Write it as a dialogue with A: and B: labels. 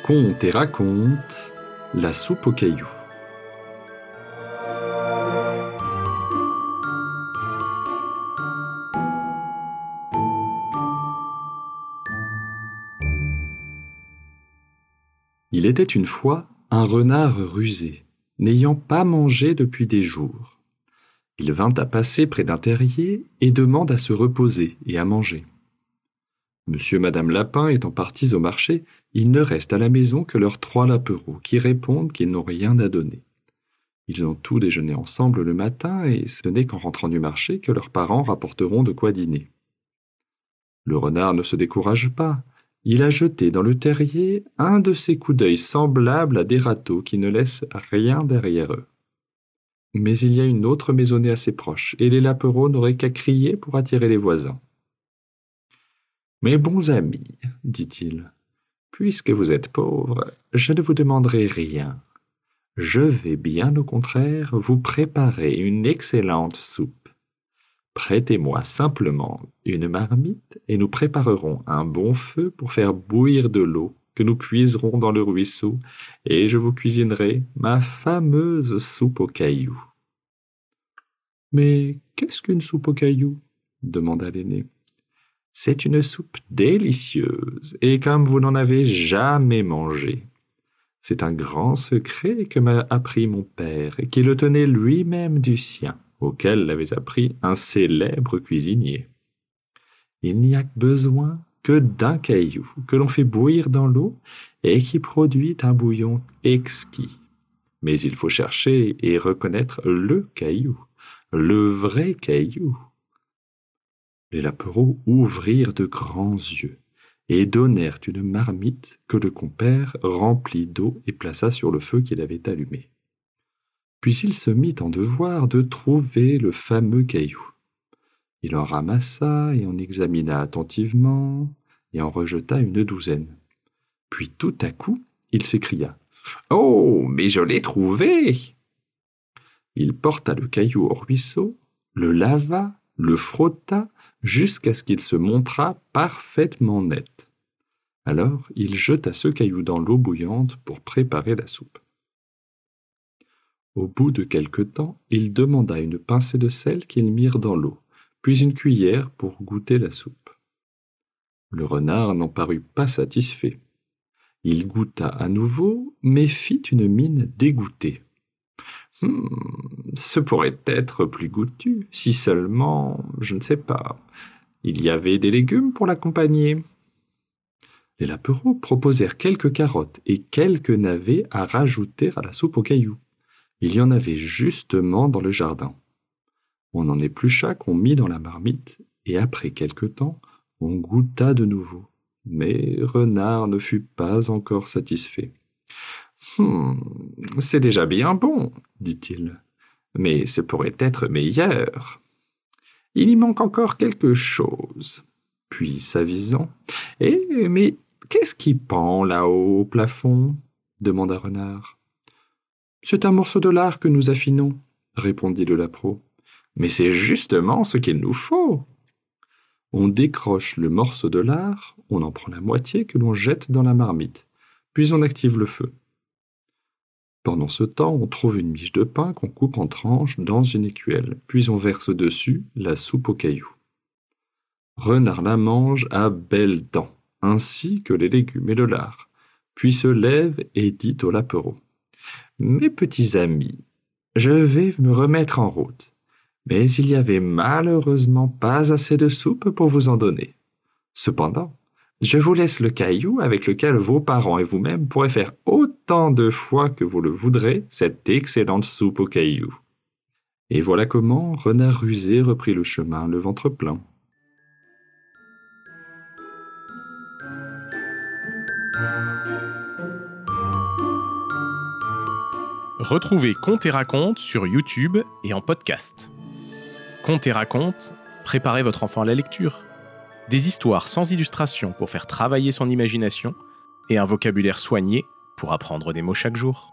A: Conte et raconte la soupe aux cailloux. Il était une fois un renard rusé, n'ayant pas mangé depuis des jours. Il vint à passer près d'un terrier et demande à se reposer et à manger. Monsieur et Madame Lapin étant partis au marché, il ne reste à la maison que leurs 3 lapereaux qui répondent qu'ils n'ont rien à donner. Ils ont tous déjeuné ensemble le matin et ce n'est qu'en rentrant du marché que leurs parents rapporteront de quoi dîner. Le renard ne se décourage pas. Il a jeté dans le terrier un de ces coups d'œil semblables à des râteaux qui ne laissent rien derrière eux. Mais il y a une autre maisonnée assez proche et les lapereaux n'auraient qu'à crier pour attirer les voisins. « Mes bons amis, dit-il, puisque vous êtes pauvres, je ne vous demanderai rien. Je vais bien au contraire vous préparer une excellente soupe. Prêtez-moi simplement une marmite et nous préparerons un bon feu pour faire bouillir de l'eau que nous puiserons dans le ruisseau et je vous cuisinerai ma fameuse soupe aux cailloux. » « Mais qu'est-ce qu'une soupe aux cailloux ?» demanda l'aîné. « C'est une soupe délicieuse et comme vous n'en avez jamais mangé. C'est un grand secret que m'a appris mon père et qui le tenait lui-même du sien, auquel l'avait appris un célèbre cuisinier. Il n'y a besoin que d'un caillou que l'on fait bouillir dans l'eau et qui produit un bouillon exquis. Mais il faut chercher et reconnaître le caillou, le vrai caillou. » Les lapereaux ouvrirent de grands yeux et donnèrent une marmite que le compère remplit d'eau et plaça sur le feu qu'il avait allumé. Puis il se mit en devoir de trouver le fameux caillou. Il en ramassa et en examina attentivement et en rejeta une douzaine. Puis tout à coup, il s'écria « Oh, mais je l'ai trouvé !» Il porta le caillou au ruisseau, le lava, le frotta, jusqu'à ce qu'il se montrât parfaitement net. Alors il jeta ce caillou dans l'eau bouillante pour préparer la soupe. Au bout de quelque temps, il demanda une pincée de sel qu'ils mirent dans l'eau, puis une cuillère pour goûter la soupe. Le renard n'en parut pas satisfait. Il goûta à nouveau, mais fit une mine dégoûtée. « Ce pourrait être plus goûtu, si seulement, je ne sais pas, il y avait des légumes pour l'accompagner. » Les lapereaux proposèrent quelques carottes et quelques navets à rajouter à la soupe aux cailloux. Il y en avait justement dans le jardin. On en éplucha qu'on mit dans la marmite, et après quelque temps, on goûta de nouveau. Mais Renard ne fut pas encore satisfait. « C'est déjà bien bon, dit-il, mais ce pourrait être meilleur. Il y manque encore quelque chose. » Puis, s'avisant, « mais qu'est-ce qui pend là-haut au plafond ?» demanda Renard. « C'est un morceau de lard que nous affinons, » répondit le lapereau. « Mais c'est justement ce qu'il nous faut. » On décroche le morceau de lard, on en prend la moitié que l'on jette dans la marmite, puis on active le feu. Pendant ce temps, on trouve une miche de pain qu'on coupe en tranches dans une écuelle, puis on verse dessus la soupe aux cailloux. Renard la mange à belles dents, ainsi que les légumes et le lard, puis se lève et dit aux lapereaux. « Mes petits amis, je vais me remettre en route, mais il n'y avait malheureusement pas assez de soupe pour vous en donner. Cependant, je vous laisse le caillou avec lequel vos parents et vous-même pourrez faire autant de fois que vous le voudrez cette excellente soupe aux cailloux. » Et voilà comment Renard rusé reprit le chemin, le ventre plein.
B: Retrouvez Conte et raconte sur YouTube et en podcast. Conte et raconte, préparez votre enfant à la lecture. Des histoires sans illustration pour faire travailler son imagination et un vocabulaire soigné pour apprendre des mots chaque jour.